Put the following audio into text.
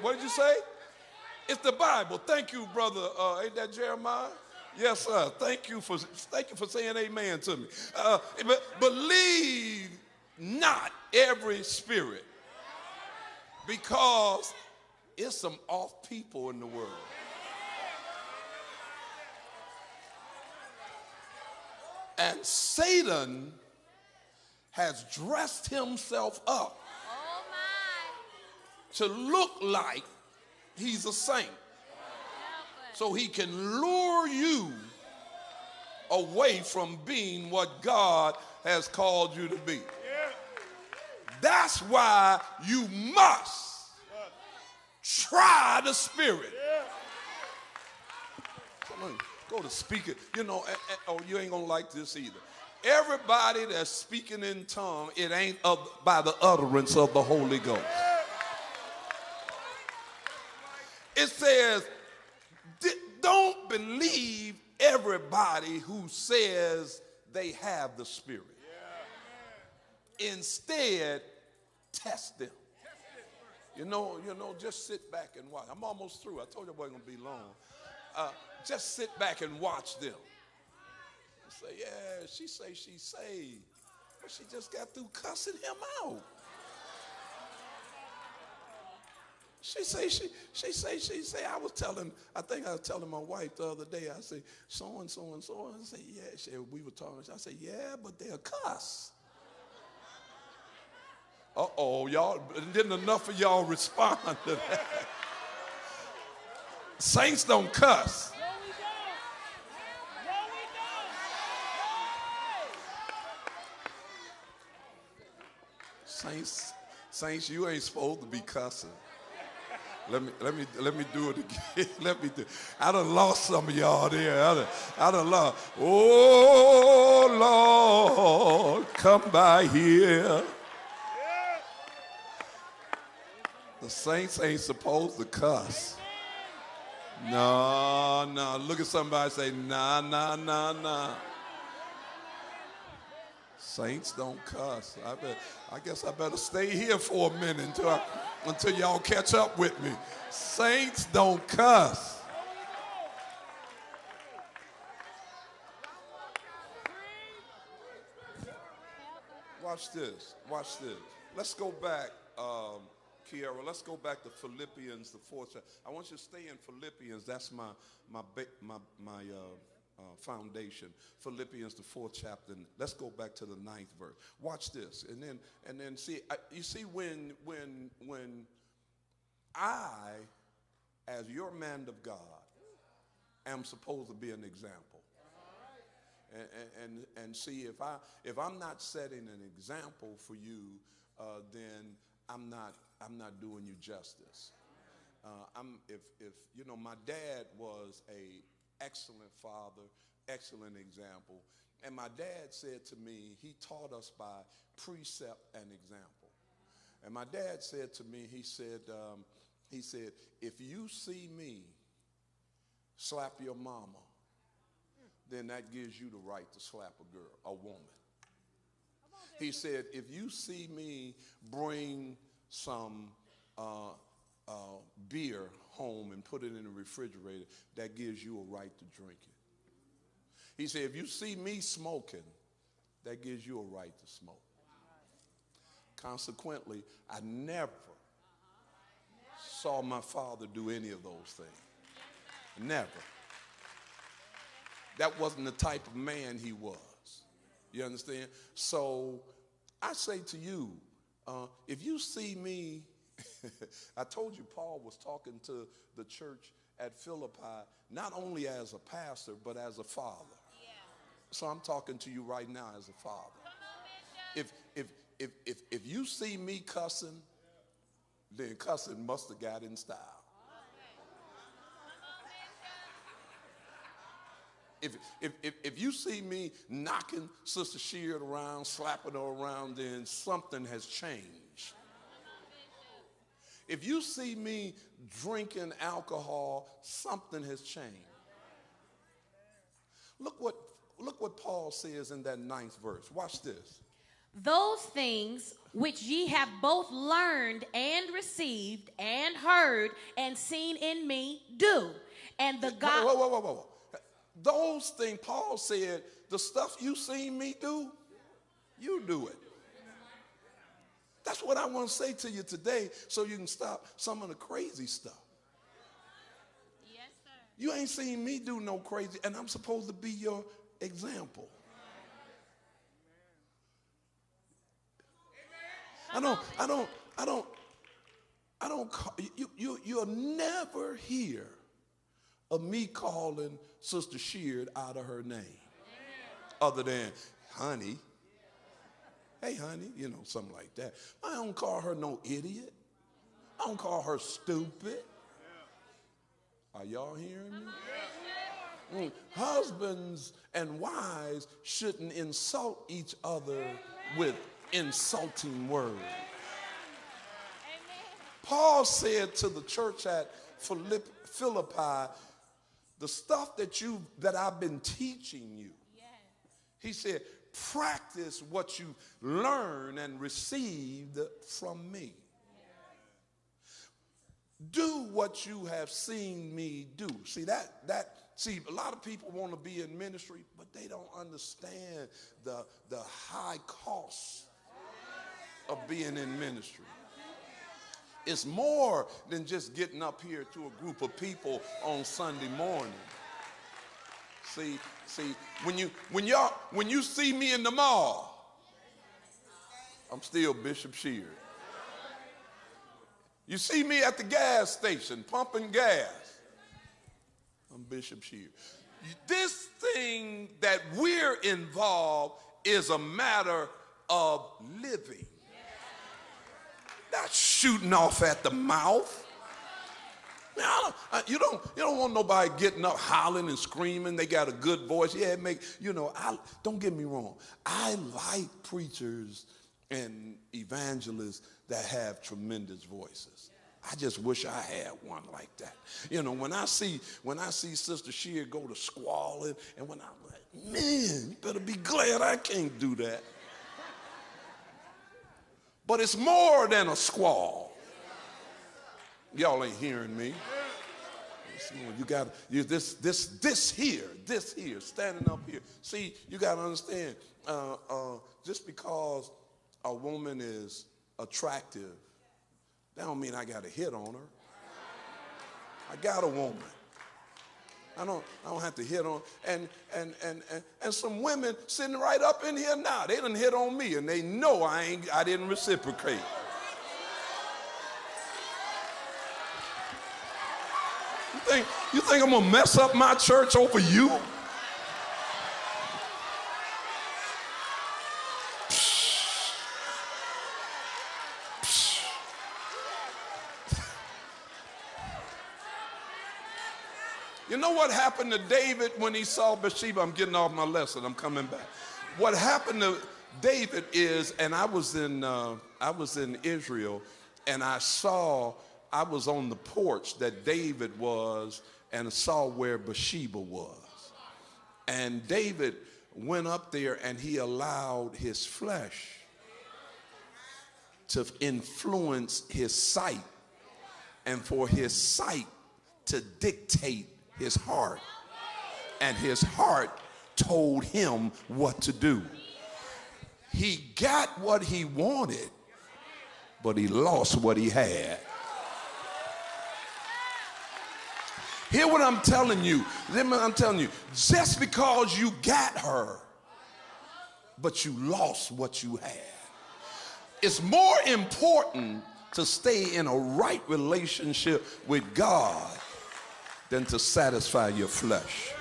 What did you say? It's the Bible. Thank you, brother. Ain't that Jeremiah? Yes, sir. Thank you for saying amen to me. But believe not every spirit, because it's some off people in the world. And Satan has dressed himself up to look like he's a saint, so he can lure you away from being what God has called you to be. That's why you must try the Spirit. Come on, go to speak it. You know, oh, you ain't gonna like this either. Everybody that's speaking in tongue, it ain't by the utterance of the Holy Ghost. It says, don't believe everybody who says they have the Spirit. Instead, test them. You know, just sit back and watch. I'm almost through. I told you it wasn't going to be long. Just sit back and watch them. Say, yeah, she say she's saved, but she just got through cussing him out. She say, I think I was telling my wife the other day, I say, so and so and so. I say, yeah, we were talking. I said, yeah, but they're cuss. Uh-oh, y'all, didn't enough of y'all respond to that. Saints don't cuss. Saints, you ain't supposed to be cussing. Let me do it again. I done lost some of y'all there. I done lost. Oh, Lord, come by here. The saints ain't supposed to cuss. No. Look at somebody and say, nah. Saints don't cuss. I guess I better stay here for a minute until y'all catch up with me. Saints don't cuss. Watch this. Let's go back, Kiara. Let's go back to Philippians, the 4th chapter. I want you to stay in Philippians. That's my foundation. Philippians, the 4th chapter. Let's go back to the 9th verse. Watch this, and then see. You see, when I, as your man of God, am supposed to be an example, and see, if I'm not setting an example for you, then I'm not doing you justice. If you know, my dad was a excellent father, excellent example. And my dad said to me, he taught us by precept and example. And my dad said to me, he said, if you see me slap your mama, then that gives you the right to slap a girl, a woman. He said, if you see me bring some beer home and put it in the refrigerator, that gives you a right to drink it. He said, if you see me smoking, that gives you a right to smoke. Consequently, I never saw my father do any of those things. Never. That wasn't the type of man he was. You understand? So I say to you, if you see me, I told you Paul was talking to the church at Philippi, not only as a pastor, but as a father. Yeah. So I'm talking to you right now as a father. If you see me cussing, then cussing must have got in style. If you see me knocking Sister Sheard around, slapping her around, then something has changed. If you see me drinking alcohol, something has changed. Look what Paul says in that 9th verse. Watch this. those things which ye have both learned and received and heard and seen in me, do. And the God... Whoa. Those things, Paul said, the stuff you seen me do, you do it. That's what I want to say to you today so you can stop some of the crazy stuff. Yes, sir. You ain't seen me do no crazy, and I'm supposed to be your example. You'll never hear of me calling Sister Sheard out of her name other than honey. Hey, honey, something like that. I don't call her no idiot. I don't call her stupid. Are y'all hearing me? Husbands and wives shouldn't insult each other with insulting words. Paul said to the church at Philippi, the stuff that I've been teaching you, he said, practice what you learned and received from me. Do what you have seen me do. See, a lot of people want to be in ministry, but they don't understand the high cost of being in ministry. It's more than just getting up here to a group of people on Sunday morning. See, when you see me in the mall, I'm still Bishop Sheard. You see me at the gas station pumping gas, I'm Bishop Sheard. This thing that we're involved is a matter of living. Not shooting off at the mouth. Now, you don't want nobody getting up hollering and screaming. They got a good voice. Yeah, don't get me wrong. I like preachers and evangelists that have tremendous voices. I just wish I had one like that. When I see Sister Sheard go to squalling, and when I'm like, man, you better be glad I can't do that. But it's more than a squall. Y'all ain't hearing me. You got this here, standing up here. See, you got to understand, just because a woman is attractive, that don't mean I got to hit on her. I got a woman. I don't have to hit on, and some women sitting right up in here now, they done hit on me and they know I didn't reciprocate. You think I'm gonna mess up my church over you? You know what happened to David when he saw Bathsheba? I'm getting off my lesson. I'm coming back. What happened to David is, and I was in Israel, and I was on the porch that David was, and saw where Bathsheba was. And David went up there, and he allowed his flesh to influence his sight, and for his sight to dictate his heart, and his heart told him what to do. He got what he wanted, but he lost what he had. Hear what I'm telling you. I'm telling you, just because you got her, but you lost what you had. It's more important to stay in a right relationship with God than to satisfy your flesh.